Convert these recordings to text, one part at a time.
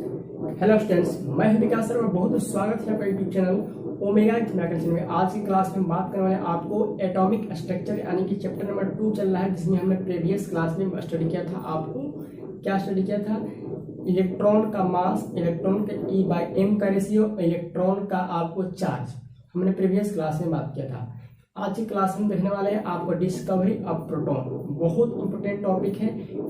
Hello students, मैं हूं विकास sir और बहुत स्वागत है आपका यूट्यूब चैनल ओमेगा इंफॉर्मेशन में। आज की क्लास में हम बात करने वाले हैं आपको एटॉमिक स्ट्रक्चर यानी कि चैप्टर नंबर 2 चल रहा है, जिसमें हमने प्रीवियस क्लास में स्टडी किया था। आपको क्या स्टडी किया था? इलेक्ट्रॉन का मास, इलेक्ट्रॉन का E/m का रेशियो, इलेक्ट्रॉन का आपको चार्ज हमने प्रीवियस क्लास में बात किया था। आज की क्लास में देखने वाले हैं आपको डिस्कवरी ऑफ प्रोटॉन। बहुत इंपॉर्टेंट टॉपिक है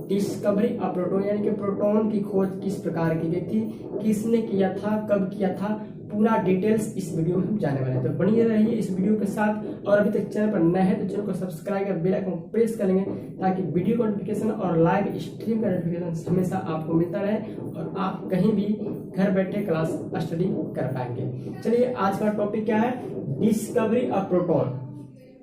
डिस्कवरी ऑफ प्रोटॉन, यानी कि प्रोटॉन की खोज किस प्रकार की गई थी, किसने किया था, कब किया था, पूरा डिटेल्स इस वीडियो में हम जाने वाले हैं। तो बनिए रहिए इस वीडियो के साथ, और अभी तक चैनल पर नए हैं तो चैनल को सब्सक्राइब कर बेल आइकन प्रेस कर लेंगे ताकि वीडियो का नोटिफिकेशन और लाइव स्ट्रीम का नोटिफिकेशन हमेशा आपको मिलता रहे और आप कहीं भी घर बैठे क्लास स्टडी कर पाएंगे। चलिए, आज का टॉपिक क्या है? Discovery of proton.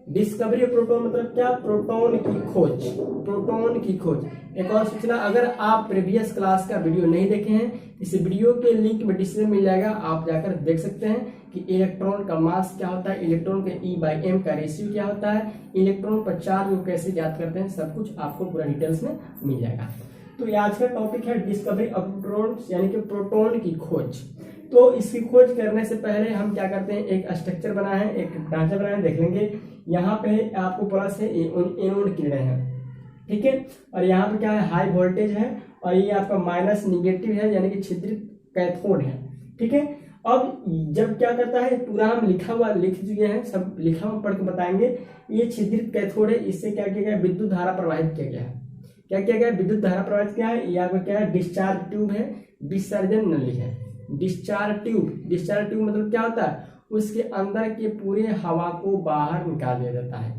Discovery of proton मतलब क्या? प्रोटॉन की खोज। प्रोटॉन की खोज। एक और सूचना, अगर आप प्रीवियस क्लास का वीडियो नहीं देखे हैं, इस वीडियो के लिंक में डिस्क्रिप्शन मिल जाएगा, आप जाकर देख सकते हैं कि इलेक्ट्रॉन का मास क्या होता है, इलेक्ट्रॉन के E/m का रेशियो क्या होता है, इलेक्ट्रॉन पर चार्ज को कैसे ज्ञात करते हैं, सब कुछ आपको पूरा डिटेल्स में मिल जाएगा। तो ये आज का टॉपिक है डिस्कवरी ऑफ प्रोटॉन, यानी कि प्रोटॉन की खोज। तो इसकी खोज करने से पहले हम क्या करते हैं, एक स्ट्रक्चर बना है, एक ढांचा बना है, देख लेंगे। यहाँ पे आपको प्लस है, एनोड किरणें हैं, ठीक है, और यहाँ पे क्या है, हाई वोल्टेज है, और ये आपका माइनस निगेटिव है, यानी कि छिद्रित कैथोड है, ठीक है। अब जब क्या करता है, पूरा हम लिखा हुआ लिख चुके हैं, सब लिखा हुआ पढ़ के बताएंगे। ये छिद्रित कैथोड है, इससे क्या किया गया, विद्युत धारा प्रवाहित किया गया है। क्या किया गया, विद्युत धारा प्रवाहित किया है। यहाँ पे क्या है, डिस्चार्ज ट्यूब है, विसर्जन नली है। डिस्चार्ज ट्यूब, डिस्चार्ज ट्यूब मतलब क्या होता है, उसके अंदर के पूरे हवा को बाहर निकाल दिया जाता है,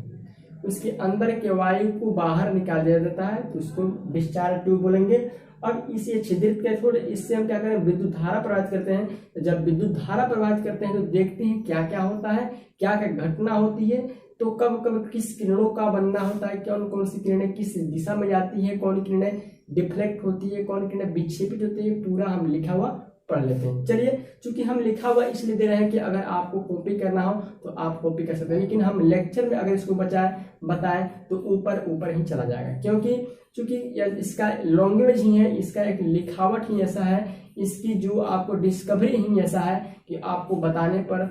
उसके अंदर के वायु को बाहर निकाल दिया जाता है, तो उसको डिस्चार्ज ट्यूब बोलेंगे। अब इसे छिद्रित कैथोड, इससे हम क्या करें, विद्युत धारा प्रवाहित करते हैं। तो जब विद्युत धारा प्रवाहित करते हैं तो देखते हैं क्या क्या होता है, क्या क्या घटना होती है, तो कब कब किस किरणों का बनना होता है, कौन कौन सी किरणें किस दिशा में जाती है, कौन किरणें डिफ्लेक्ट होती है, कौन किरणें विक्षेपित होती है, पूरा हम लिखा हुआ पढ़ लेते हैं। चलिए, चूंकि हम लिखा हुआ इसलिए दे रहे हैं कि अगर आपको कॉपी करना हो तो आप कॉपी कर सकते हैं, लेकिन हम लेक्चर में अगर इसको बताएं तो ऊपर ऊपर ही चला जाएगा, क्योंकि चूंकि इसका लैंग्वेज ही है, इसका एक लिखावट ही ऐसा है, इसकी जो आपको डिस्कवरी ही ऐसा है कि आपको बताने पर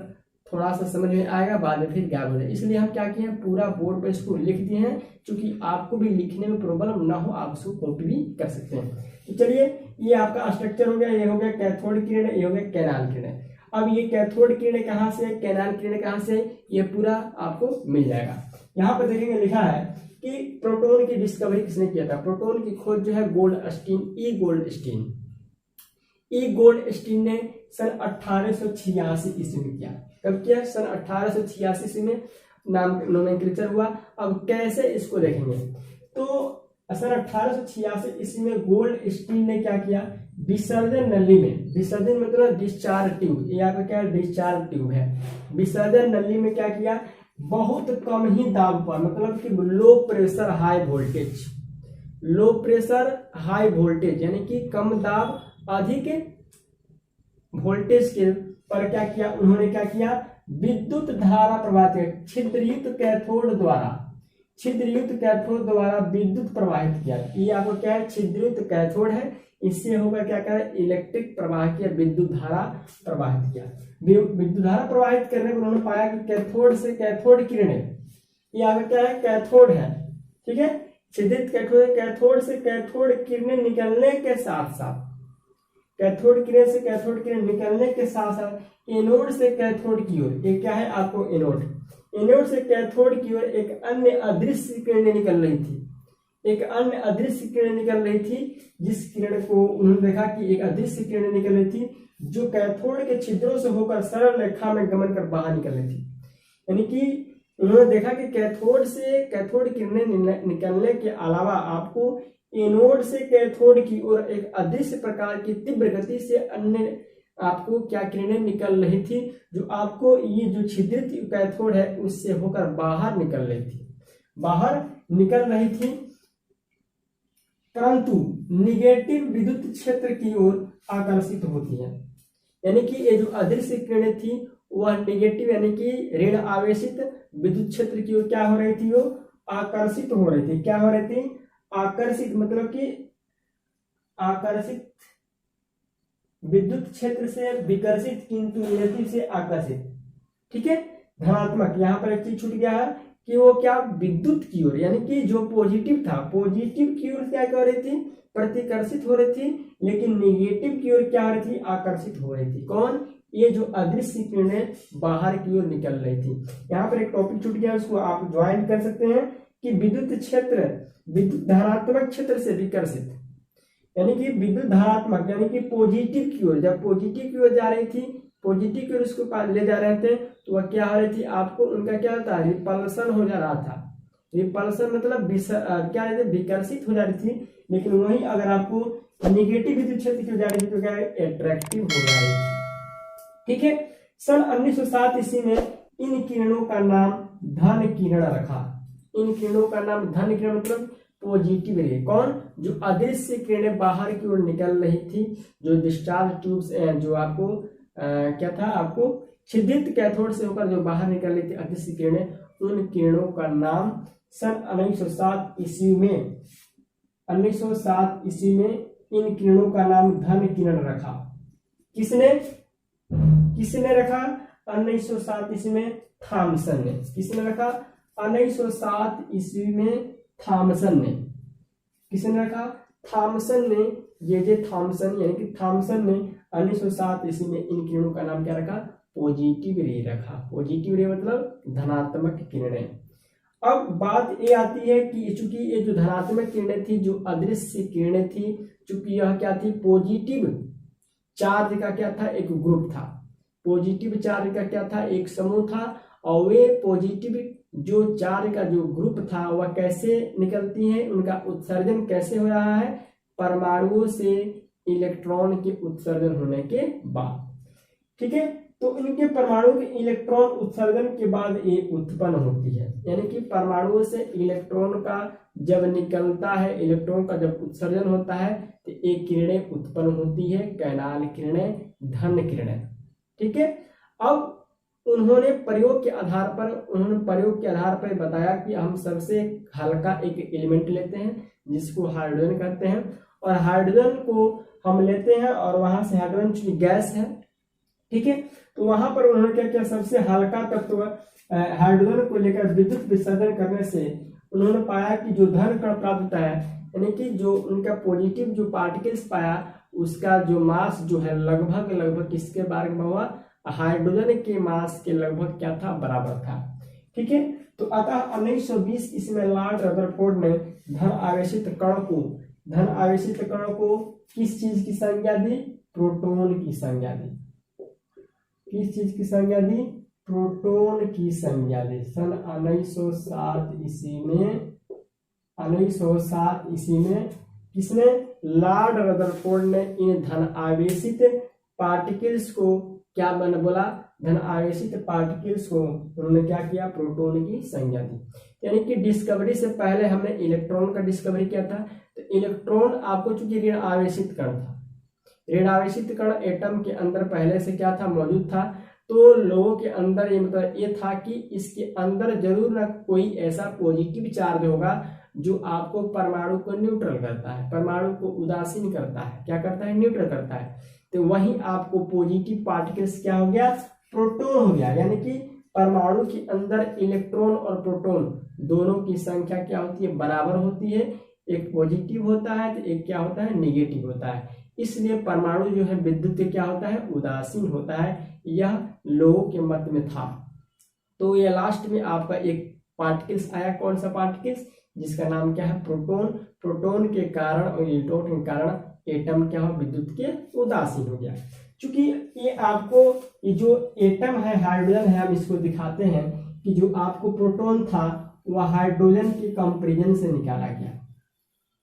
थोड़ा सा समझ में आएगा, बाद में फिर गायब हो जाए। इसलिए हम क्या किए हैं, पूरा बोर्ड पे इसको लिख दिए हैं, क्योंकि आपको भी लिखने में प्रॉब्लम ना हो, आप इसको कॉपी भी कर सकते हैं। तो चलिए, ये आपका स्ट्रक्चर हो गया, ये हो गया कैथोड किरण, ये हो गया कैनाल किरण। अब ये कैथोड किरण कहाँ से, कैनाल किरण कहाँ से, ये पूरा आपको मिल जाएगा। यहाँ पर देखेंगे लिखा है कि प्रोटॉन की डिस्कवरी किसने किया था। प्रोटॉन की खोज जो है गोल्डस्टीन, ई गोल्डस्टीन ने सन 1886 ईस्वी में किया। कब किया? सन 1886 ईस्वी में नाम नोमेनक्लेचर हुआ। अब कैसे इसको देखेंगे, तो सन 1886 ईस्वी में गोल्डस्टीन ने क्या किया, विसर्जन नली में, विसर्जन मतलब डिस्चार्ज ट्यूब, ये आपका क्या है, डिस्चार्ज ट्यूब है, विसर्जन नली में क्या किया, बहुत कम ही दाब पर, मतलब कि low pressure high voltage, low pressure high voltage यानी कि कम दाब अधिक वोल्टेज के पर क्या किया, उन्होंने क्या किया, विद्युत धारा प्रवाहित, छिद्रयुक्त कैथोड द्वारा विद्युत प्रवाहित किया। ये आपको क्या है, छिद्रयुक्त कैथोड है, इससे होगा क्या करें, इलेक्ट्रिक प्रवाह किया, विद्युत धारा प्रवाहित किया। विद्युत धारा प्रवाहित करने पर उन्होंने पाया कि कैथोड से कैथोड किरणें, ये आपका क्या है, कैथोड है, ठीक है, छिद्रित कैथोड, कैथोड से कैथोड किरणें निकलने के साथ साथ, कैथोड किरण से कैथोड किरण निकलने के साथ साथ एनोड से कैथोड की ओर, ये क्या है आपको, एनोड से कैथोड की ओर एक अन्य अदृश्य किरणें निकल रही थी, एक अन्य अदृश्य किरण निकल रही थी, जिस किरण को उन्होंने देखा कि एक अदृश्य किरण निकल रही थी जो कैथोड के छिद्रों से होकर सरल रेखा में गमन कर बाहर निकल रही थी। यानी कि उन्होंने देखा कि कैथोड से कैथोड किरणें निकलने के अलावा आपको एनोड से कैथोड की ओर एक अदृश्य प्रकार की तीव्र गति से अन्य आपको क्या किरणें निकल रही थी, जो आपको ये जो छिद्रित कैथोड है उससे होकर बाहर निकल रही थी, परंतु निगेटिव विद्युत क्षेत्र की ओर आकर्षित होती है। यानी कि ये जो अदृश्य किरणें थी वह निगेटिव यानी कि ऋण आवेशित विद्युत क्षेत्र की ओर क्या हो रही थी, वो आकर्षित हो रही थी। क्या हो रही थी? आकर्षित, मतलब कि आकर्षित विद्युत क्षेत्र से विकर्षित किंतु नेगेटिव से आकर्षित। ठीक है, धनात्मक, यहाँ पर एक चीज छूट गया है कि वो क्या विद्युत की ओर, यानी कि जो पॉजिटिव था पॉजिटिव की ओर क्या कर रही थी, प्रतिकर्षित हो रही थी, लेकिन नेगेटिव की ओर क्या हो रही थी, आकर्षित हो रही थी। कौन, ये जो अदृश्य किरणें बाहर की ओर निकल रही थी। यहाँ पर एक टॉपिक छूट गया, उसको आप ज्वाइन कर सकते हैं कि विद्युत क्षेत्र विद्युत धनात्मक क्षेत्र से विकर्षित, यानी कि विद्युत धनात्मक यानी कि पॉजिटिव की ओर, जब पॉजिटिव की ओर जा रही थी, पॉजिटिव की ओर उसको ले जा रहे थे, तो वह क्या हो रही थी, आपको उनका क्या होता है, रिपल्सन हो जा रहा था। रिपल्सन मतलब क्या रहते, विकर्षित हो जा रही थी। लेकिन वही अगर आपको निगेटिव विद्युत क्षेत्र की ओर जा रही थी तो क्या अट्रैक्टिव हो जा रही थी। ठीक है, सन 1907 ईस्वी में इन किरणों का नाम धन किरण रखा। इन किरणों का नाम धन किरण मतलब पॉजिटिव रे। कौन, जो अदृश्य किरणें बाहर की ओर निकल रही थी, जो डिस्चार्ज ट्यूब्स जो आपको क्या था, आपको छिद्रित कैथोड से होकर जो बाहर निकल रही थी अदृश्य किरणें, उन किरणों का नाम सन 1907 ईस्वी में 1907 ईस्वी में इन किरणों का नाम धन किरण रखा। किसने रखा, 1907 ईस्वी में थॉमसन ने। किसने रखा, 1907 ईस्वी में थॉमसन ने। किसने रखा, थॉमसन ने। जे थॉमसन यानी कि थॉमसन ने 1907 ईस्वी में इन किरणों का नाम क्या रखा, पॉजिटिव रे रखा। पॉजिटिव रे मतलब धनात्मक किरणें। अब बात ये आती है कि चूंकि ये जो धनात्मक किरणें थी, जो अदृश्य किरणें थी, चूंकि यह क्या थी, पॉजिटिव चार्ज का क्या था, एक ग्रुप था। पॉजिटिव चार्ज का क्या था, एक समूह था। और वे पॉजिटिव जो चार्ज का जो ग्रुप था वह कैसे निकलती है, उनका उत्सर्जन कैसे हो रहा है, परमाणुओं से इलेक्ट्रॉन के उत्सर्जन होने के बाद। ठीक है, तो इनके परमाणु के इलेक्ट्रॉन उत्सर्जन के बाद ये उत्पन्न होती है, यानी कि परमाणुओं से इलेक्ट्रॉन का जब निकलता है, इलेक्ट्रॉन का जब उत्सर्जन होता है तो ये किरणें उत्पन्न होती है, कैनाल किरणें, धन किरणें। ठीक है, अब उन्होंने प्रयोग के आधार पर बताया कि हम सबसे हल्का एक एलिमेंट लेते हैं जिसको हाइड्रोजन कहते हैं, और हाइड्रोजन को हम लेते हैं और वहां से हाइड्रोजन चूंकि गैस है, ठीक है, तो वहां पर उन्होंने क्या किया, सबसे हल्का तत्व हाइड्रोजन को लेकर विद्युत विसर्जन करने से उन्होंने पाया कि जो धन कण प्राप्त होता है, यानी कि जो उनका पॉजिटिव जो पार्टिकल्स पाया, उसका जो मास जो है लगभग किसके बारे में हुआ, हाइड्रोजन के मास के लगभग क्या था, बराबर था। ठीक है, तो अतः 1920 इसमें लॉर्ड रदरफोर्ड ने धन आवेशित कण को किस चीज की संज्ञा दी, प्रोटॉन की संज्ञा दी। किस चीज की संज्ञा दी, प्रोटॉन की संज्ञा दी। सन 1907 ईस्वी में किसने, लॉर्ड रदरफोर्ड ने इन धन आवेशित पार्टिकल्स को क्या बोला, धन आवेशित पार्टिकल्स को उन्होंने क्या किया, प्रोटॉन की संज्ञा दी। यानी कि डिस्कवरी से पहले हमने इलेक्ट्रॉन का डिस्कवरी किया था, तो इलेक्ट्रॉन आपको चूंकि ऋण आवेशित कण था, ऋण आवेशित कण एटम के अंदर पहले से क्या था, मौजूद था, तो लोगों के अंदर ये मतलब ये था कि इसके अंदर जरूर ना कोई ऐसा पॉजिटिव चार्ज होगा जो आपको परमाणु को न्यूट्रल करता है, परमाणु को उदासीन करता है, क्या करता है, न्यूट्रल करता है। तो वहीं आपको पॉजिटिव पार्टिकल्स क्या हो गया, प्रोटॉन हो गया। यानी कि परमाणु के अंदर इलेक्ट्रॉन और प्रोटॉन दोनों की संख्या क्या होती है, बराबर होती है। एक पॉजिटिव होता है तो एक क्या होता है, निगेटिव होता है। इसलिए परमाणु जो है विद्युत के क्या होता है, उदासीन होता है। यह लोगों के मत में था। तो ये लास्ट में आपका एक पार्टिकल्स आया, कौन सा पार्टिकल्स, जिसका नाम क्या है, प्रोटॉन। प्रोटॉन के कारण और इलेक्ट्रॉन के कारण एटम क्या हो, विद्युत के उदासीन हो गया। क्योंकि ये आपको ये जो एटम है, हाइड्रोजन है, हम इसको दिखाते हैं कि जो आपको प्रोटॉन था वह हाइड्रोजन के कंपैरिजन से निकाला गया।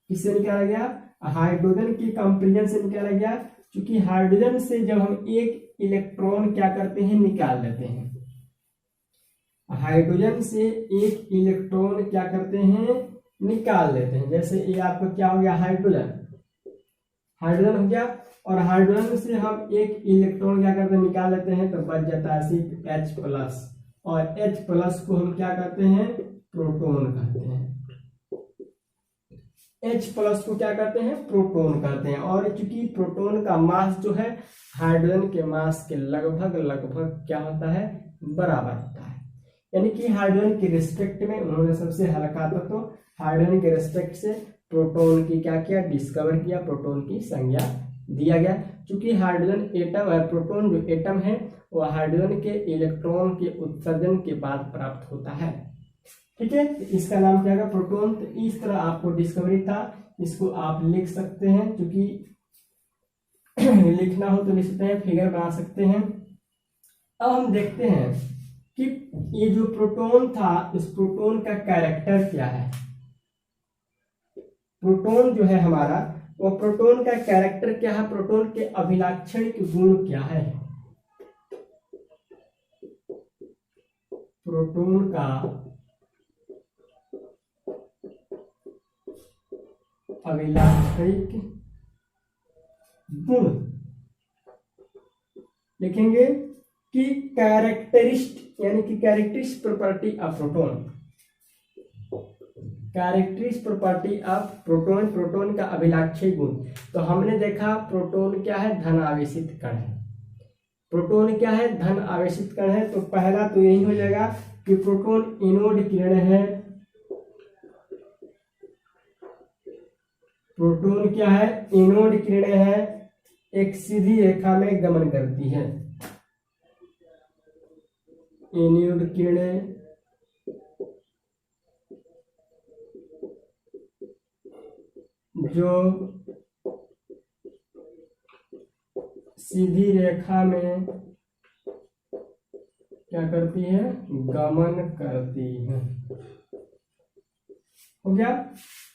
किससे निकाला गया, हाइड्रोजन के कंपैरिजन से निकाला गया। क्योंकि हाइड्रोजन से जब हम एक इलेक्ट्रॉन क्या करते हैं, निकाल लेते हैं, हाइड्रोजन से एक इलेक्ट्रॉन क्या करते हैं, निकाल लेते हैं। जैसे ये आपको क्या हो गया, हाइड्रोजन हो गया, और हाइड्रोजन से हम एक इलेक्ट्रॉन क्या करते हैं, निकाल लेते हैं, तो बच जाता है सिर्फ H+, और H+ को हम क्या कहते हैं, प्रोटॉन कहते हैं। H+ को क्या कहते हैं, प्रोटॉन कहते हैं। और चूंकि प्रोटॉन का मास जो है हाइड्रोजन के मास के लगभग लगभग क्या होता है, बराबर होता है। यानी कि हाइड्रोजन के रिस्पेक्ट में उन्होंने सबसे हल्का तत्व हाइड्रोजन के रिस्पेक्ट से प्रोटॉन की क्या किया, डिस्कवर किया, प्रोटॉन की संज्ञा दिया गया। चूंकि हाइड्रोजन एटम है, प्रोटॉन जो एटम है वह हाइड्रोजन के इलेक्ट्रॉन के उत्सर्जन के बाद प्राप्त होता है। ठीक है, इसका नाम क्या है, प्रोटॉन। तो इस तरह आपको डिस्कवरी था, इसको आप लिख सकते हैं, क्योंकि लिखना हो तो लिख सकते हैं, फिगर बना सकते हैं। अब हम देखते हैं कि ये जो प्रोटॉन था इस प्रोटॉन का कैरेक्टर क्या है। प्रोटॉन जो है हमारा, वो प्रोटॉन का कैरेक्टर क्या है, प्रोटॉन के अभिलाक्षणिक गुण क्या है। प्रोटॉन का अभिलाक्षणिक गुण लिखेंगे कि कैरेक्टरिस्ट यानी कि characteristic property of proton. Characteristic property of proton, proton का अभिलाक्षी गुण। तो हमने देखा प्रोटॉन क्या है, धन आवेशित कण है। प्रोटॉन क्या है, धन आवेशित कण है। तो पहला तो यही हो जाएगा कि प्रोटॉन इनोड किरण है। प्रोटॉन क्या है, इनोड किरण है, एक सीधी रेखा में गमन करती है। इनोड किरणें जो सीधी रेखा में क्या करती है, गमन करती है। हो गया।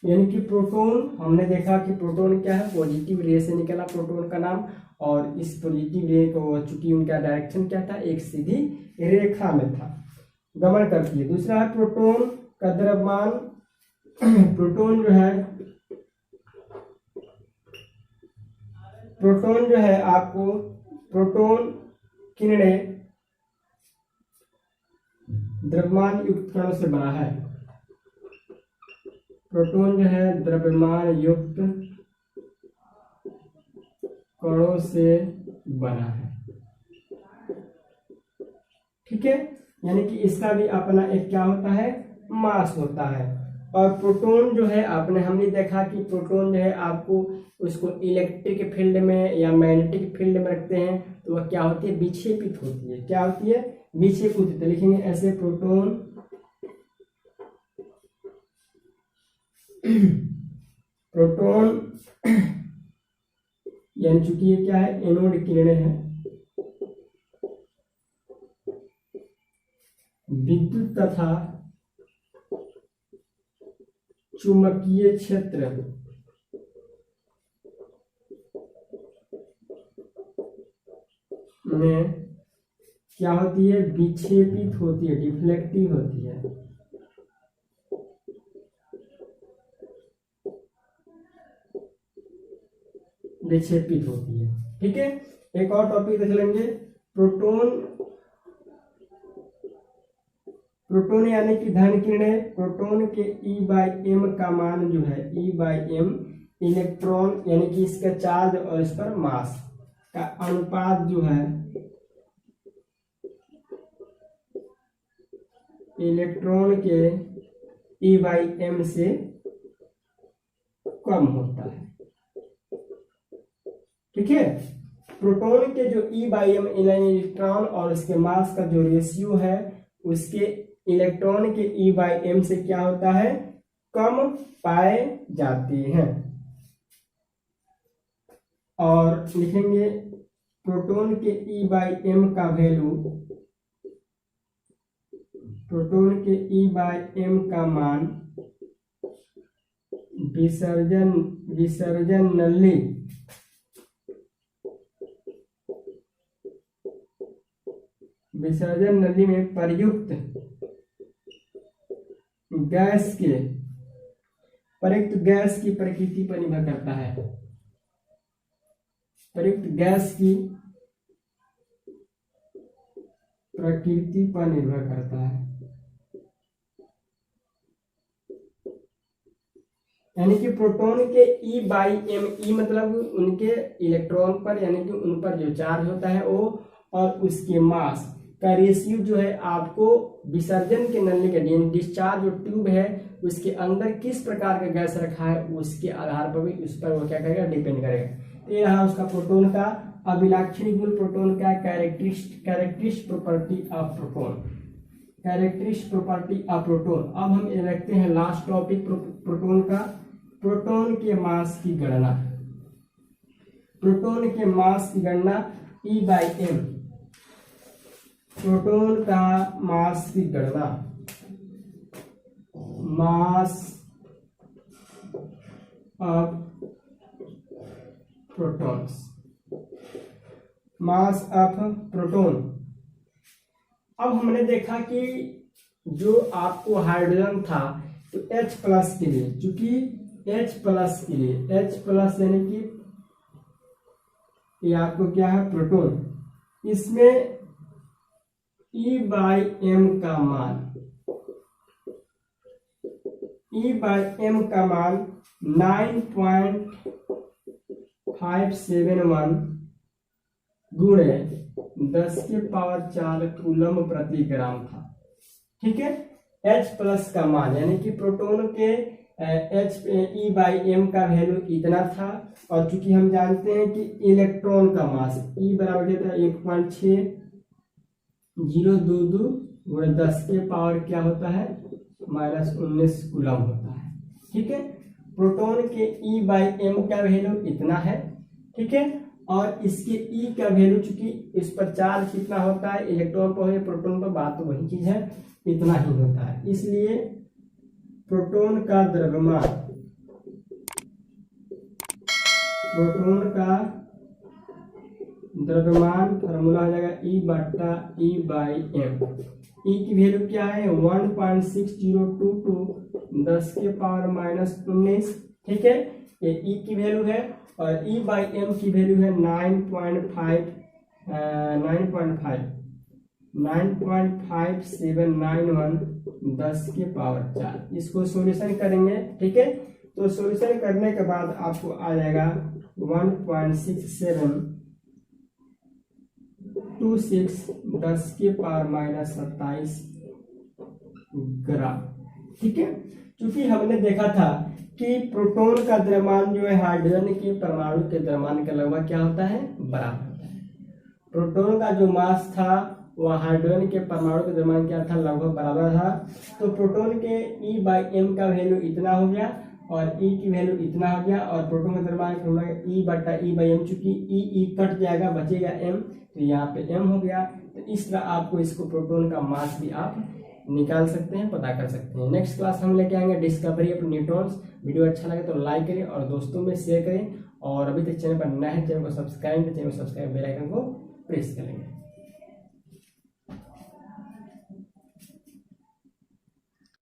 यानी कि प्रोटॉन, हमने देखा कि प्रोटॉन क्या है, पॉजिटिव रे से निकला प्रोटॉन का नाम। और इस पॉजिटिव रे को चूंकि उनका डायरेक्शन क्या था, एक सीधी रेखा में था, गमन करती है। दूसरा है प्रोटॉन का द्रव्यमान। प्रोटॉन जो है आपको प्रोटॉन किरणें द्रव्यमान युक्त कणों से बना है। प्रोटॉन जो है द्रव्यमान युक्त कणों से बना है। ठीक है, यानी कि इसका भी अपना एक क्या होता है, मास होता है। और प्रोटॉन जो है हमने देखा कि प्रोटॉन जो है आपको उसको इलेक्ट्रिक फील्ड में या मैग्नेटिक फील्ड में रखते हैं तो वह क्या होती है, विक्षेपित होती है। क्या होती है, विक्षेपित होती है। लिखेंगे ऐसे प्रोटॉन यानी चूंकि ये क्या है, एनोड किरणें हैं, विद्युत तथा चुंबकीय क्षेत्र में क्या होती है, विक्षेपित होती है, डिफ्लेक्टिव होती है। विक्षेपित होती है। ठीक है, एक और टॉपिक देख लेंगे, प्रोटॉन यानी कि धन किरणें। प्रोटॉन के E/m का मान जो है, E/m इलेक्ट्रॉन यानी कि इसका चार्ज और इस पर मास का अनुपात जो है इलेक्ट्रॉन के E/m से कम होता है। ठीक है, प्रोटॉन के जो E/m इलेक्ट्रॉन और उसके मास का जो रेशियो है उसके इलेक्ट्रॉन के E/m से क्या होता है, कम पाए जाते हैं। और लिखेंगे प्रोटॉन के E/m का वैल्यू, प्रोटॉन के E/m का मान विसर्जन नली में प्रयुक्त गैस की प्रकृति पर निर्भर करता है। प्रयुक्त गैस की प्रकृति पर निर्भर करता है। यानी कि प्रोटॉन के E/m, E मतलब उनके इलेक्ट्रॉन पर यानी कि उन पर जो चार्ज होता है वो, और उसके मास का रेशियो जो है आपको विसर्जन के नली के डिस्चार्ज जो ट्यूब है उसके अंदर किस प्रकार का गैस रखा है उसके आधार पर भी उस पर वो क्या करेगा, डिपेंड करेगा। तो ये रहा उसका प्रोटॉन का अभिलाक्षणिक गुण, प्रोटॉन का characteristic property of proton, characteristic property of proton. अब हम ये रखते हैं लास्ट टॉपिक प्रोटॉन का, प्रोटॉन के मास की गणना, प्रोटॉन के मास की गणना E/m, प्रोटॉन का मास की गणना, mass of protons, mass of proton. अब हमने देखा कि जो आपको हाइड्रोजन था तो H प्लस के लिए, चूंकि H प्लस के लिए, H प्लस यानी कि ये आपको क्या है, प्रोटॉन, इसमें E/m का मान, E/m का मान 9.571 गुणे 10⁴ कूलम प्रति ग्राम था। ठीक है, H प्लस का मान यानी कि प्रोटॉन के E/m का वैल्यू इतना था, और चूंकि हम जानते हैं कि इलेक्ट्रॉन का मास E बराबर देता है 1.6022 गुणे 10⁻, क्या होता है, -19 कूलम होता है। ठीक है, प्रोटॉन के E/m का वैल्यू इतना है। ठीक है, और इसके E का वैल्यू, चूंकि इस पर चार्ज कितना होता है, इलेक्ट्रॉन पर है प्रोटॉन पर, बात तो वही चीज है, इतना ही होता है। इसलिए प्रोटॉन का द्रव्यमान, प्रोटॉन का द्रव्यमान फॉर्मूला हो जाएगा E/m। E की वैल्यू क्या है, 1.6022 10⁻⁻19। ठीक है, ये E की वैल्यू है, और E/m की वैल्यू है 9.5791 10⁴। इसको सॉल्यूशन करेंगे। ठीक है, तो सॉल्यूशन करने के बाद आपको आ जाएगा 1.6726 10⁻⁻27 ग्राम। ठीक है, क्योंकि हमने देखा था कि प्रोटॉन का द्रव्यमान जो है हाइड्रोजन के परमाणु के द्रव्यमान के लगभग क्या होता है, बराबर होता है। प्रोटॉन का जो मास था वह हाइड्रोजन के परमाणु के द्रव्यमान क्या था, लगभग बराबर था। तो प्रोटॉन के E/m का वैल्यू इतना हो गया, और E की वैल्यू इतना हो गया, और प्रोटॉन का द्रव्यमान E/E/m, चूंकि E कट जाएगा, बचेगा m, तो यहाँ पे m हो गया। तो इस तरह आपको इसको प्रोटॉन का मास भी आप निकाल सकते हैं, पता कर सकते हैं। नेक्स्ट क्लास हम लेके आएंगे डिस्कवरी ऑफ न्यूट्रॉन्स। वीडियो अच्छा लगे तो लाइक करें और दोस्तों में शेयर करें, और अभी तक चैनल पर नए हैं चैनल को सब्सक्राइब बेल आइकन को प्रेस करेंगे।